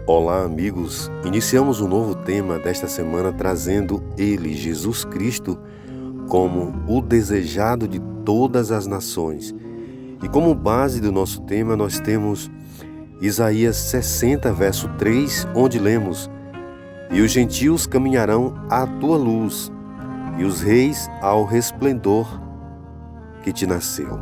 Olá, amigos! Iniciamos um novo tema desta semana trazendo Ele, Jesus Cristo, como o desejado de todas as nações. E como base do nosso tema nós temos Isaías 60, verso 3, onde lemos: E os gentios caminharão à tua luz, e os reis ao resplendor que te nasceu.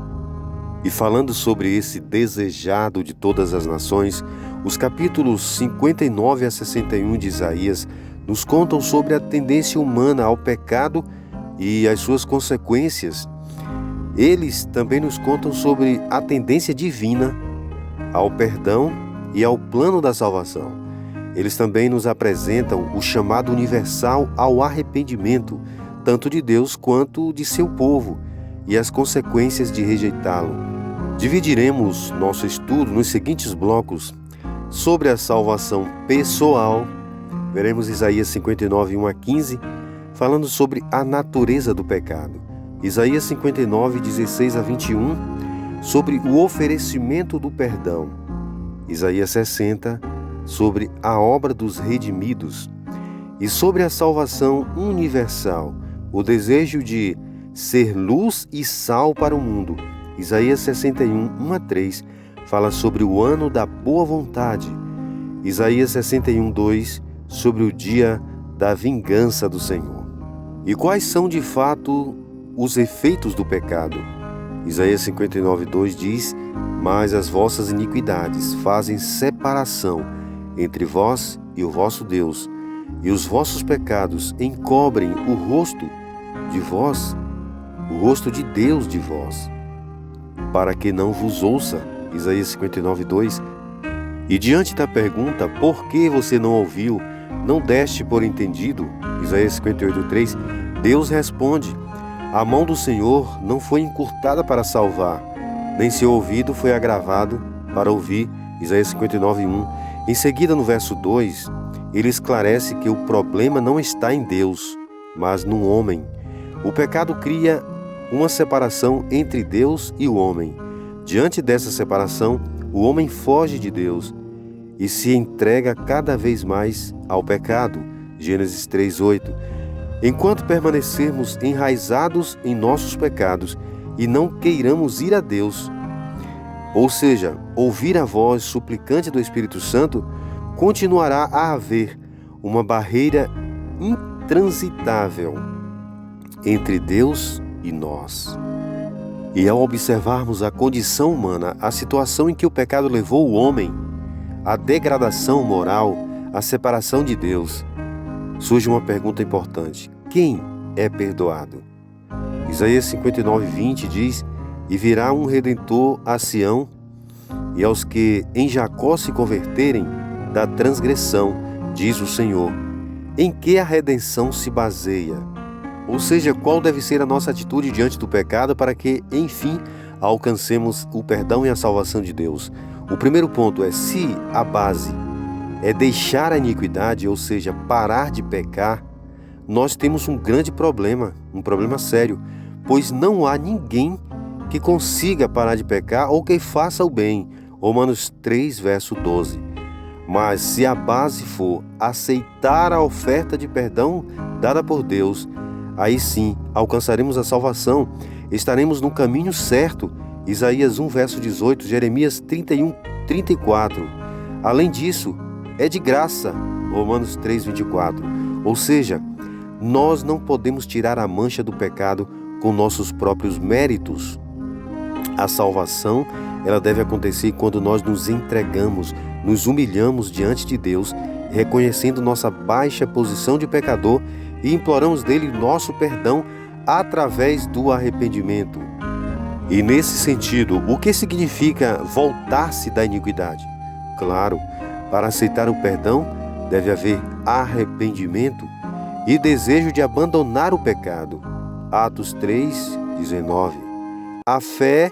E falando sobre esse desejado de todas as nações, os capítulos 59 a 61 de Isaías nos contam sobre a tendência humana ao pecado e as suas consequências. Eles também nos contam sobre a tendência divina ao perdão e ao plano da salvação. Eles também nos apresentam o chamado universal ao arrependimento, tanto de Deus quanto de seu povo, e as consequências de rejeitá-lo. Dividiremos nosso estudo nos seguintes blocos. Sobre a salvação pessoal, veremos Isaías 59, 1 a 15, falando sobre a natureza do pecado. Isaías 59, 16 a 21, sobre o oferecimento do perdão. Isaías 60, sobre a obra dos redimidos. E sobre a salvação universal, o desejo de ser luz e sal para o mundo. Isaías 61, 1 a 3, fala sobre o ano da boa vontade. Isaías 61, 2, sobre o dia da vingança do Senhor. E quais são de fato os efeitos do pecado? Isaías 59, 2 diz: Mas as vossas iniquidades fazem separação entre vós e o vosso Deus, e os vossos pecados encobrem o rosto de vós, o rosto de Deus de vós, para que não vos ouça. Isaías 59, 2. E diante da pergunta, por que você não ouviu, não deste por entendido? Isaías 58, 3. Deus responde: a mão do Senhor não foi encurtada para salvar, nem seu ouvido foi agravado para ouvir. Isaías 59, 1. Em seguida, no verso 2, ele esclarece que o problema não está em Deus, mas no homem. O pecado cria uma separação entre Deus e o homem. Diante dessa separação, o homem foge de Deus e se entrega cada vez mais ao pecado. Gênesis 3:8. Enquanto permanecermos enraizados em nossos pecados e não queiramos ir a Deus, ou seja, ouvir a voz suplicante do Espírito Santo, continuará a haver uma barreira intransitável entre Deus e nós. E ao observarmos a condição humana, a situação em que o pecado levou o homem, a degradação moral, a separação de Deus, surge uma pergunta importante: quem é perdoado? Isaías 59, 20 diz: E virá um Redentor a Sião, e aos que em Jacó se converterem da transgressão, diz o Senhor. Em que a redenção se baseia? Ou seja, qual deve ser a nossa atitude diante do pecado para que, enfim, alcancemos o perdão e a salvação de Deus? O primeiro ponto é: se a base é deixar a iniquidade, ou seja, parar de pecar, nós temos um grande problema, um problema sério, pois não há ninguém que consiga parar de pecar ou que faça o bem. Romanos 3, verso 12. Mas se a base for aceitar a oferta de perdão dada por Deus, aí sim alcançaremos a salvação, estaremos no caminho certo. Isaías 1, verso 18, Jeremias 31, 34. Além disso, é de graça. Romanos 3, 24. Ou seja, nós não podemos tirar a mancha do pecado com nossos próprios méritos. A salvação, ela deve acontecer quando nós nos entregamos, nos humilhamos diante de Deus, reconhecendo nossa baixa posição de pecador e imploramos dele nosso perdão através do arrependimento. E nesse sentido, o que significa voltar-se da iniquidade? Claro, para aceitar o perdão, deve haver arrependimento e desejo de abandonar o pecado. Atos 3, 19. A fé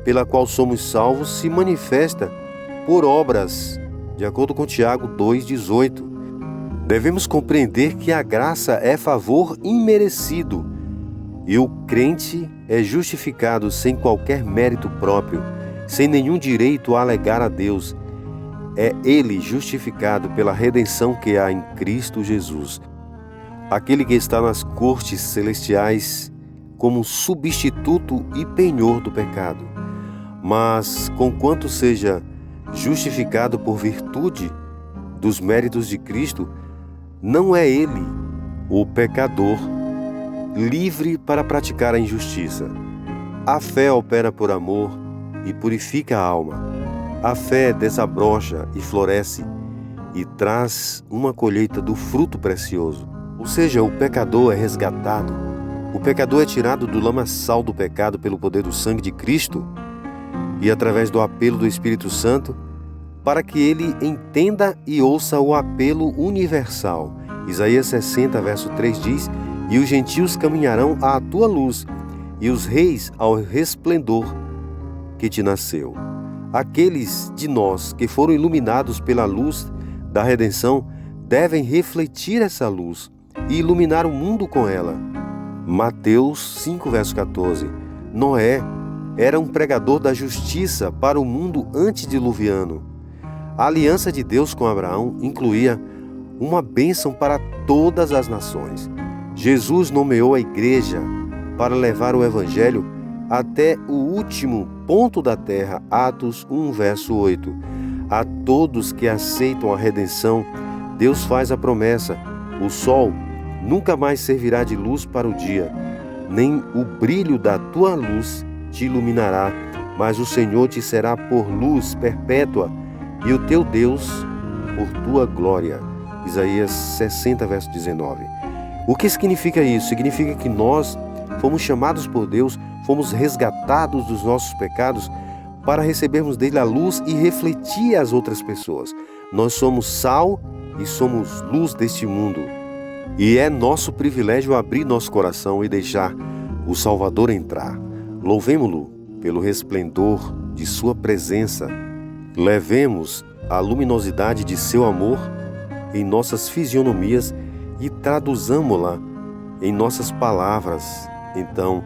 pela qual somos salvos se manifesta por obras, de acordo com Tiago 2, 18. Devemos compreender que a graça é favor imerecido e o crente é justificado sem qualquer mérito próprio, sem nenhum direito a alegar a Deus. é ele justificado pela redenção que há em Cristo Jesus. Aquele que está nas cortes celestiais como substituto e penhor do pecado. Mas, conquanto seja justificado por virtude dos méritos de Cristo, não é ele, o pecador, livre para praticar a injustiça. A fé opera por amor e purifica a alma. A fé desabrocha e floresce e traz uma colheita do fruto precioso. Ou seja, o pecador é resgatado. O pecador é tirado do lamaçal do pecado pelo poder do sangue de Cristo e através do apelo do Espírito Santo, para que ele entenda e ouça o apelo universal. Isaías 60, verso 3 diz: "E os gentios caminharão à tua luz, e os reis ao resplendor que te nasceu." Aqueles de nós que foram iluminados pela luz da redenção devem refletir essa luz e iluminar o mundo com ela. Mateus 5, verso 14. Noé era um pregador da justiça para o mundo antediluviano. A aliança de Deus com Abraão incluía uma bênção para todas as nações. Jesus nomeou a igreja para levar o evangelho até o último ponto da terra. Atos 1, verso 8. A todos que aceitam a redenção, Deus faz a promessa: o sol nunca mais servirá de luz para o dia, nem o brilho da tua luz te iluminará, mas o Senhor te será por luz perpétua e o teu Deus por tua glória. Isaías 60, verso 19. O que significa isso? Significa que nós fomos chamados por Deus, fomos resgatados dos nossos pecados para recebermos dele a luz e refletir às outras pessoas. Nós somos sal e somos luz deste mundo. E é nosso privilégio abrir nosso coração e deixar o Salvador entrar. Louvemo-lo pelo resplendor de sua presença. Levemos a luminosidade de seu amor em nossas fisionomias e traduzamo-la em nossas palavras. Então,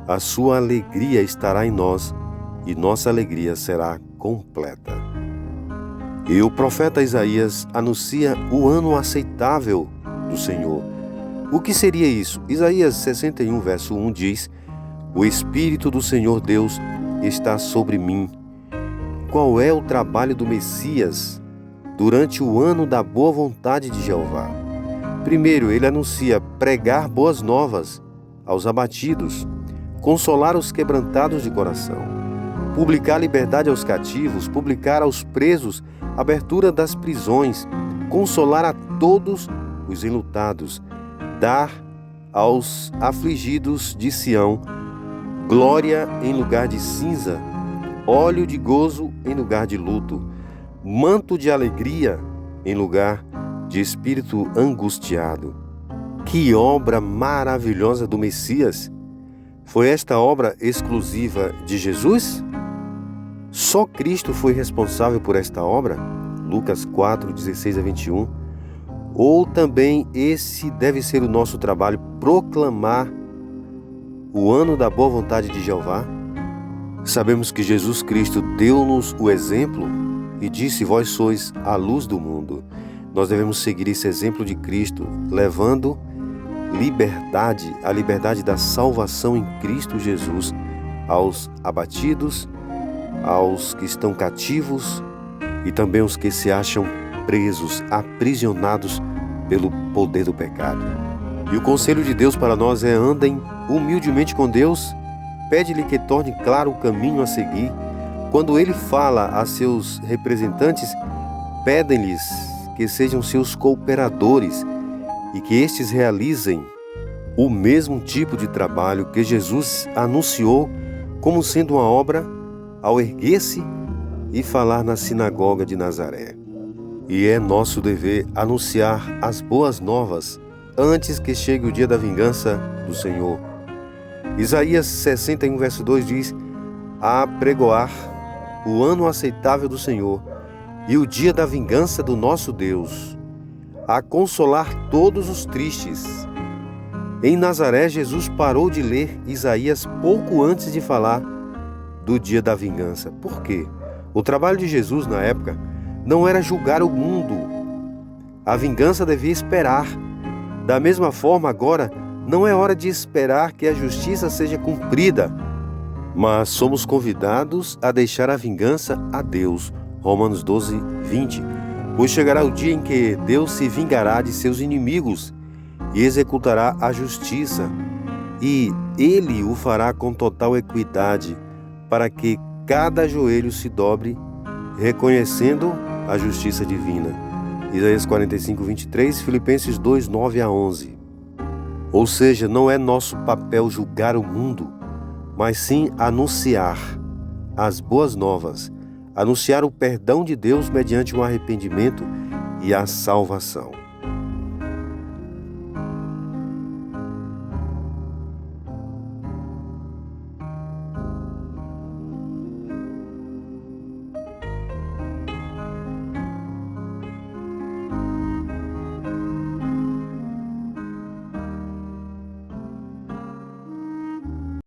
a sua alegria estará em nós e nossa alegria será completa. E o profeta Isaías anuncia o ano aceitável do Senhor. O que seria isso? Isaías 61, verso 1 diz: "O Espírito do Senhor Deus está sobre mim." Qual é o trabalho do Messias durante o ano da boa vontade de Jeová? Primeiro, ele anuncia pregar boas novas aos abatidos, consolar os quebrantados de coração, publicar liberdade aos cativos, publicar aos presos abertura das prisões, consolar a todos os enlutados, dar aos afligidos de Sião glória em lugar de cinza, óleo de gozo em lugar de luto, manto de alegria em lugar de espírito angustiado. Que obra maravilhosa do Messias! Foi esta obra exclusiva de Jesus? Só Cristo foi responsável por esta obra? Lucas 4, 16 a 21. Ou também esse deve ser o nosso trabalho, proclamar o ano da boa vontade de Jeová? Sabemos que Jesus Cristo deu-nos o exemplo e disse: "Vós sois a luz do mundo." Nós devemos seguir esse exemplo de Cristo, levando liberdade, a liberdade da salvação em Cristo Jesus aos abatidos, aos que estão cativos e também os que se acham presos, aprisionados pelo poder do pecado. E o conselho de Deus para nós é: andem humildemente com Deus, pede-lhe que torne claro o caminho a seguir. Quando ele fala a seus representantes, pedem-lhes que sejam seus cooperadores e que estes realizem o mesmo tipo de trabalho que Jesus anunciou como sendo uma obra ao erguer-se e falar na sinagoga de Nazaré. E é nosso dever anunciar as boas novas antes que chegue o dia da vingança do Senhor. Isaías 61, verso 2 diz: "A pregoar o ano aceitável do Senhor e o dia da vingança do nosso Deus, a consolar todos os tristes." Em Nazaré, Jesus parou de ler Isaías pouco antes de falar do dia da vingança. Por quê? O trabalho de Jesus na época não era julgar o mundo. A vingança devia esperar. Da mesma forma, agora, não é hora de esperar que a justiça seja cumprida, mas somos convidados a deixar a vingança a Deus. Romanos 12, 20. Pois chegará o dia em que Deus se vingará de seus inimigos e executará a justiça, e Ele o fará com total equidade, para que cada joelho se dobre, reconhecendo a justiça divina. Isaías 45, 23, Filipenses 2, 9 a 11. Ou seja, não é nosso papel julgar o mundo, mas sim anunciar as boas novas, anunciar o perdão de Deus mediante o arrependimento e a salvação.